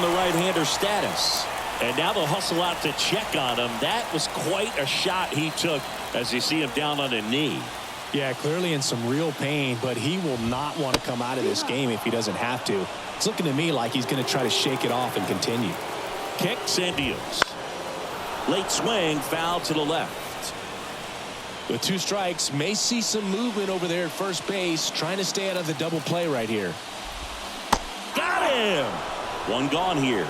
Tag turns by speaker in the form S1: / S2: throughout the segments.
S1: on the right-hander status. And now they'll hustle out to check on him. That was quite a shot he took as you see him down on a knee.
S2: Yeah, clearly in some real pain, but he will not want to come out of this game if he doesn't have to. It's looking to me like he's going to try to shake it off and continue.
S1: Kicks and deals. Late swing, foul to the left.
S2: With 2 strikes, may see some movement over there at first base, trying to stay out of the double play right here.
S1: Got him! 1 gone here.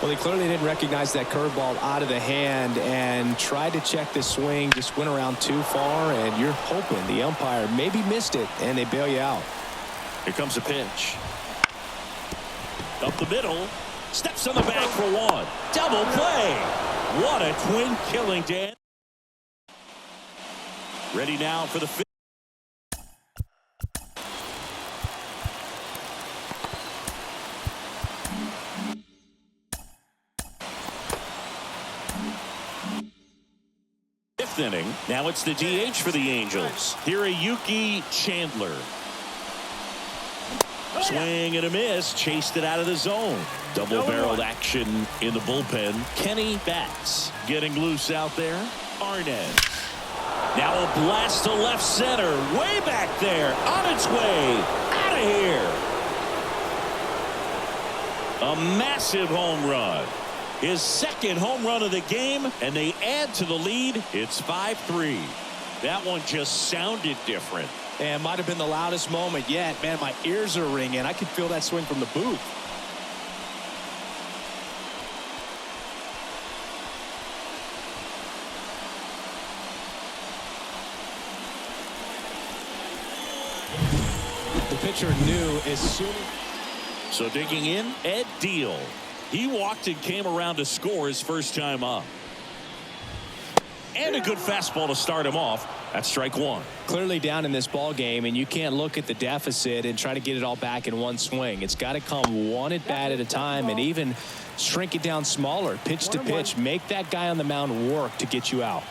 S2: Well, he clearly didn't recognize that curveball out of the hand and tried to check the swing, just went around too far, and you're hoping the umpire maybe missed it, and they bail you out.
S1: Here comes a pitch. Up the middle. Steps on the bag for 1. Double play. What a twin killing, Dan. Ready now for the 5th. Inning. Now it's the DH for the Angels. Hiroyuki Chandler. Swing and a miss. Chased it out of the zone. Double-barreled action in the bullpen. Kenny Batts getting loose out there. Arnaz. Now a blast to left center. Way back there. On its way. Out of here. A massive home run. His 2nd home run of the game, and they add to the lead. It's 5-3. That one just sounded different.
S2: And might have been the loudest moment yet. Man, my ears are ringing. I could feel that swing from the booth. The pitcher knew as soon.
S1: So digging in, Ed Deal. He walked and came around to score his first time up. And a good fastball to start him off. That's strike 1.
S2: Clearly down in this ball game, and you can't look at the deficit and try to get it all back in one swing. It's got to come one at bat at a time, and even shrink it down smaller, pitch to pitch. Make that guy on the mound work to get you out.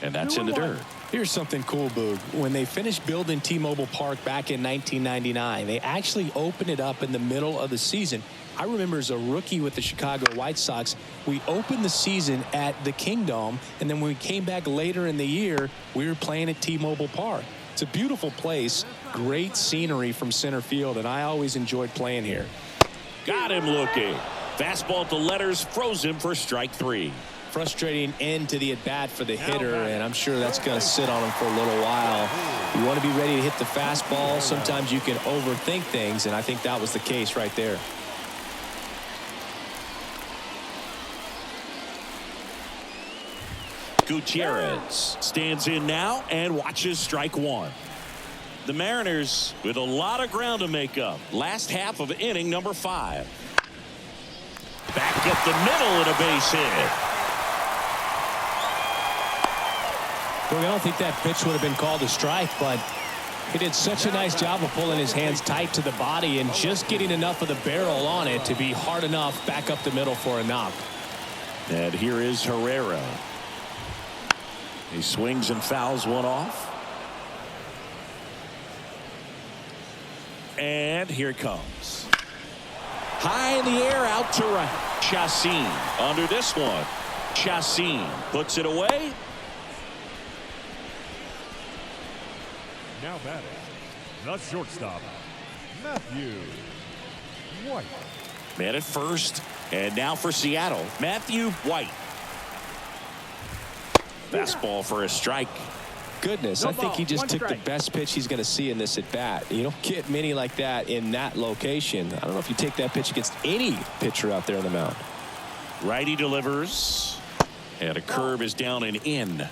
S1: And that's in the dirt.
S2: Here's something cool, Boog. When they finished building T-Mobile Park back in 1999, they actually opened it up in the middle of the season. I remember as a rookie with the Chicago White Sox, we opened the season at the Kingdome, and then when we came back later in the year, we were playing at T-Mobile Park. It's a beautiful place, great scenery from center field, and I always enjoyed playing here.
S1: Got him looking. Fastball to letters, froze him for strike 3.
S2: Frustrating end to the at-bat for the hitter, and I'm sure that's going to sit on him for a little while. You want to be ready to hit the fastball. Sometimes you can overthink things, and I think that was the case right there.
S1: Gutierrez stands in now and watches strike 1. The Mariners with a lot of ground to make up. Last half of inning number 5. Back up the middle and a base hit.
S2: Well, I don't think that pitch would have been called a strike, but he did such a nice job of pulling his hands tight to the body and just getting enough of the barrel on it to be hard enough back up the middle for a knock.
S1: And here is Herrera. He swings and fouls one off. And here it comes. High in the air, out to right. Chacin under this one. Chacin puts it away.
S3: Now batting, the shortstop, Matthew White.
S1: Man at first, and now for Seattle, Matthew White. Fastball for a strike.
S2: Goodness, I think he just took the best pitch he's going to see in this at bat. You don't get many like that in that location. I don't know if you take that pitch against any pitcher out there on the mound.
S1: Righty delivers, and a curve is down and in.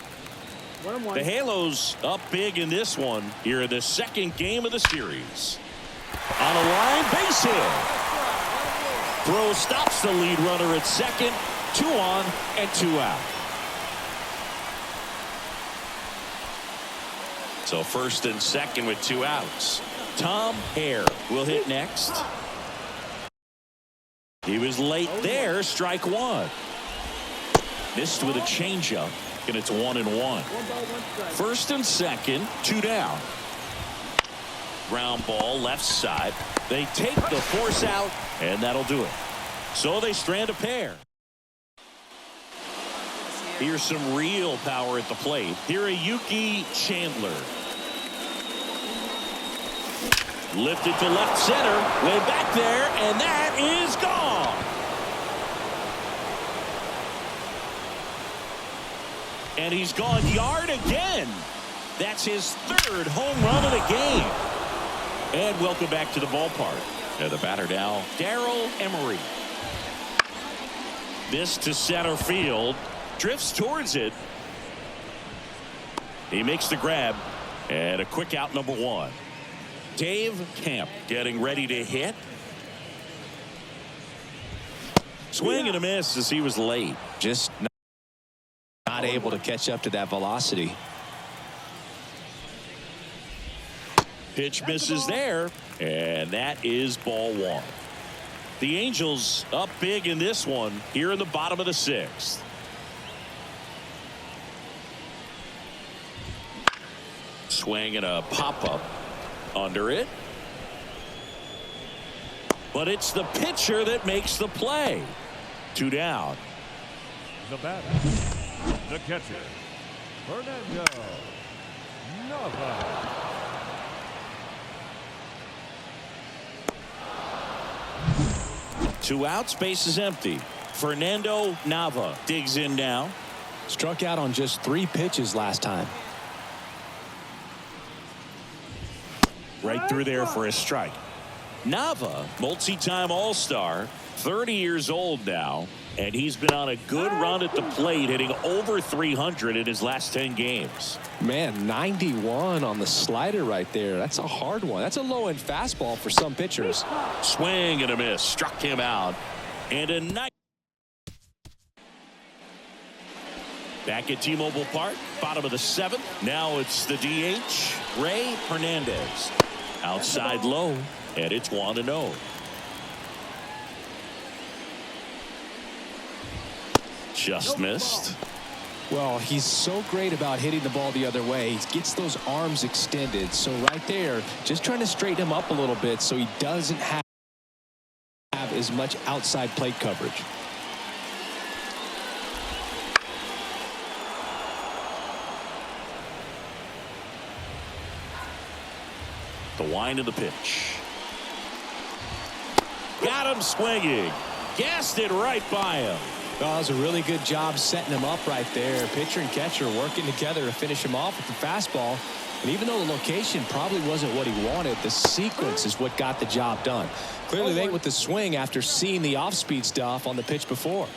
S1: The Halos up big in this one here in the second game of the series. On a line, base hit. Throw stops the lead runner at second. 2 on and 2 out. So first and second with 2 outs. Tom Hare will hit next. He was late there. Strike 1. Missed with a changeup. And it's 1-1. First and second, 2 down. Ground ball left side. They take the force out, and that'll do it. So they strand a pair. Here's some real power at the plate. Hiroyuki Chandler. Lifted to left center. Way back there, and that is gone. And he's gone yard again. That's his third home run of the game. And welcome back to the ballpark. And the batter now, Darryl Emery. This to center field. Drifts towards it. He makes the grab. And a quick out, number one. Dave Camp getting ready to hit. Swing and a miss as he was late.
S2: Just not able to catch up to that velocity.
S1: Pitch misses there, and that is ball one. The Angels up big in this one here in the bottom of the sixth. Swing and a pop-up under it. But it's the pitcher that makes the play. 2 down.
S3: The batter, the catcher, Fernando Nava.
S1: 2 outs, base is empty. Fernando Nava digs in now.
S2: Struck out on just 3 pitches last time.
S1: Right through there for a strike. Nava, multi-time All-Star, 30 years old now, and he's been on a good run at the plate, hitting over 300 in his last 10 games.
S2: Man, 91 on the slider right there. That's a hard one. That's a low-end fastball for some pitchers.
S1: Swing and a miss. Struck him out. And a nice. Back at T-Mobile Park, bottom of the 7th. Now it's the DH, Ray Hernandez. Outside low, and it's 1-0. Just missed.
S2: Well, he's so great about hitting the ball the other way. He gets those arms extended. So right there, just trying to straighten him up a little bit so he doesn't have as much outside plate coverage.
S1: The wind of the pitch. Got him swinging. Gassed it right by him.
S2: Oh, that was a really good job setting him up right there. Pitcher and catcher working together to finish him off with the fastball. And even though the location probably wasn't what he wanted, the sequence is what got the job done. Clearly late with the swing after seeing the off-speed stuff on the pitch before.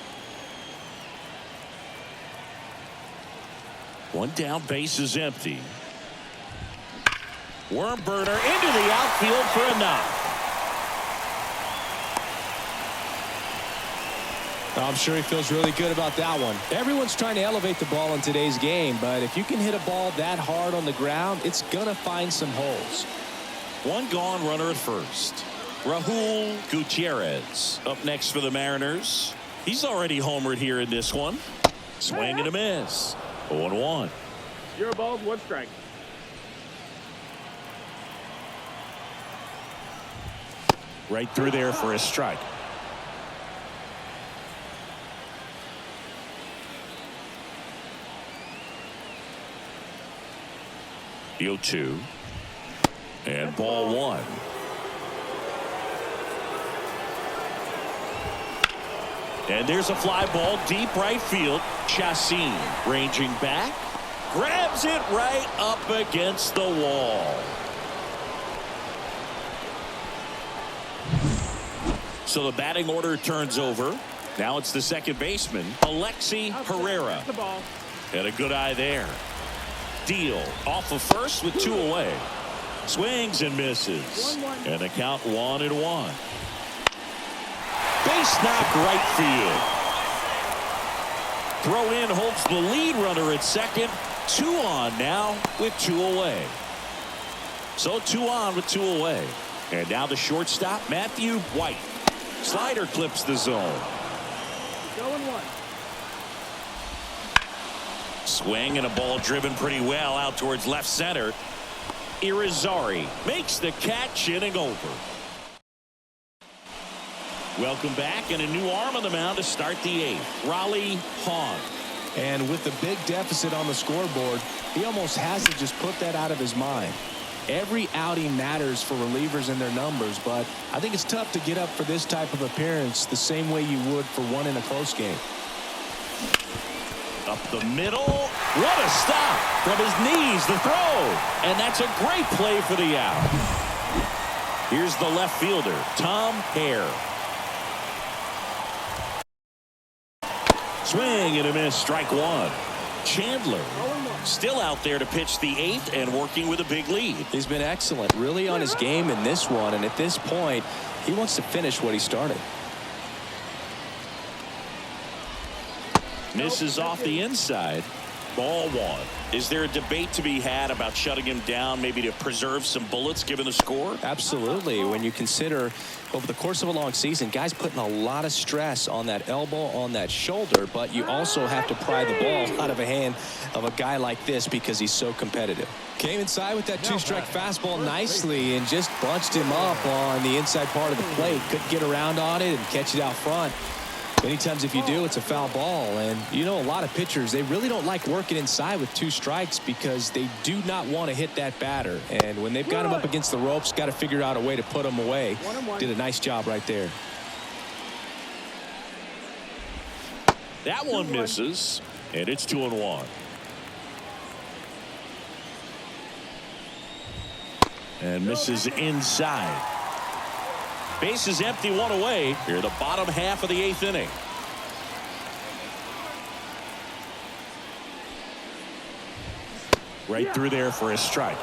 S1: 1 down, base is empty. Worm burner into the outfield for a knock.
S2: I'm sure he feels really good about that one. Everyone's trying to elevate the ball in today's game, but if you can hit a ball that hard on the ground, it's going to find some holes.
S1: 1 gone, runner at first. Rahul Gutierrez up next for the Mariners. He's already homered here in this one. Swing and a miss. 0-1.
S4: You're above, 1 strike.
S1: Right through there for a strike. The 0-2. And ball 1. And there's a fly ball deep right field. Chassin ranging back. Grabs it right up against the wall. So the batting order turns over. Now it's the second baseman, Alexi Herrera. Had a good eye there. Deal off of first with 2 away. Swings and misses. And the count 1-1. Base knock right field. Throw in holds the lead runner at second. 2 on now with 2 away. So 2 on with 2 away. And now the shortstop, Matthew White. Slider clips the zone.
S4: Going 1.
S1: Swing and a ball driven pretty well out towards left center. Irizarry makes the catch, inning over. Welcome back, and a new arm on the mound to start the eighth. Raleigh Hahn.
S2: And with the big deficit on the scoreboard, he almost has to just put that out of his mind. Every outing matters for relievers and their numbers, but I think it's tough to get up for this type of appearance the same way you would for one in a close game.
S1: Up the middle. What a stop from his knees, the throw. And that's a great play for the out. Here's the left fielder, Tom Hare. Swing and a miss, strike one. Chandler still out there to pitch the eighth and working with a big lead.
S2: He's been excellent, really on his game in this one, and at this point, he wants to finish what he started.
S1: Misses off the inside. Ball one. Is there a debate to be had about shutting him down, maybe to preserve some bullets given the score?
S2: Absolutely. When you consider over the course of a long season, guys putting a lot of stress on that elbow, on that shoulder, but you also have to pry the ball out of a hand of a guy like this because he's so competitive. Came inside with that two-strike fastball nicely and just bunched him up on the inside part of the plate. Couldn't get around on it and catch it out front. Many times if you do, it's a foul ball. And you know, a lot of pitchers, they really don't like working inside with two strikes because they do not want to hit that batter. And when they've got him up against the ropes, got to figure out a way to put him away. Did a nice job right there.
S1: That one misses, and it's 2-1. And misses inside. Base is empty, one away. Here, the bottom half of the eighth inning. Right through there for a strike.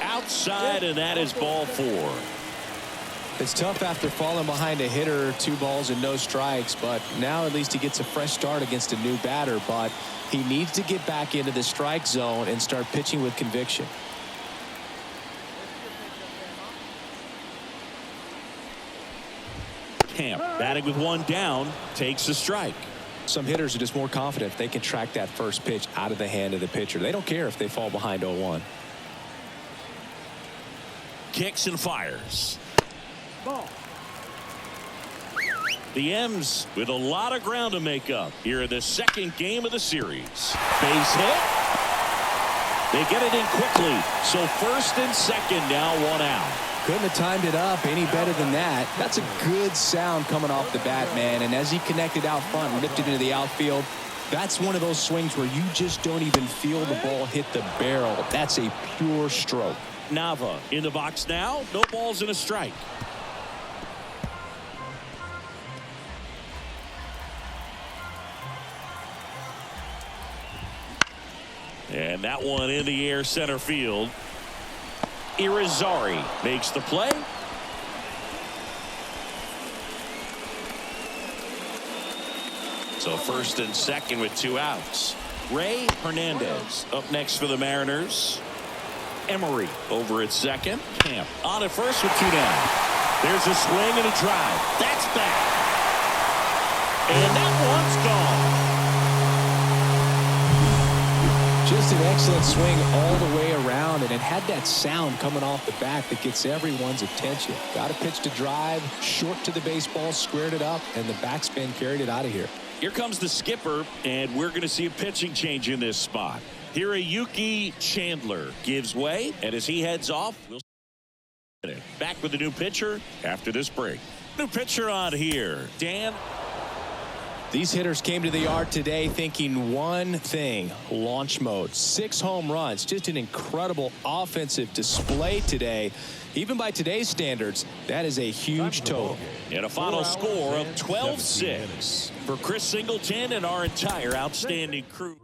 S1: Outside, and that is ball four.
S2: It's tough after falling behind a hitter, 2 balls and no strikes, but now at least he gets a fresh start against a new batter, but he needs to get back into the strike zone and start pitching with conviction.
S1: Camp batting with one down, takes a strike.
S2: Some hitters are just more confident if they can track that first pitch out of the hand of the pitcher. They don't care if they fall behind 0-1.
S1: Kicks and fires.
S4: Ball.
S1: The M's with a lot of ground to make up here in the second game of the series. Base hit. They get it in quickly. So first and second, now one out.
S2: Couldn't have timed it up any better than that. That's a good sound coming off the bat, man. And as he connected out front and ripped it into the outfield, that's one of those swings where you just don't even feel the ball hit the barrel. That's a pure stroke.
S1: Nava in the box now. No balls and a strike. And that one in the air center field. Irizarry makes the play. So first and second with 2 outs. Ray Hernandez up next for the Mariners. Emery over at second. Camp on at first with 2 down. There's a swing and a drive. That's back. And that one's gone.
S2: Just an excellent swing all the way around, and it had that sound coming off the bat that gets everyone's attention. Got a pitch to drive, short to the baseball, squared it up, and the backspin carried it out of here.
S1: Here comes the skipper, and we're going to see a pitching change in this spot. Hiroyuki Chandler gives way, and as he heads off, we'll see it. Back with the new pitcher after this break. New pitcher on here, Dan.
S2: These hitters came to the yard today thinking one thing: launch mode. 6 home runs, just an incredible offensive display today. Even by today's standards, that is a huge total.
S1: And a final score of 12-6 for Chris Singleton and our entire outstanding crew.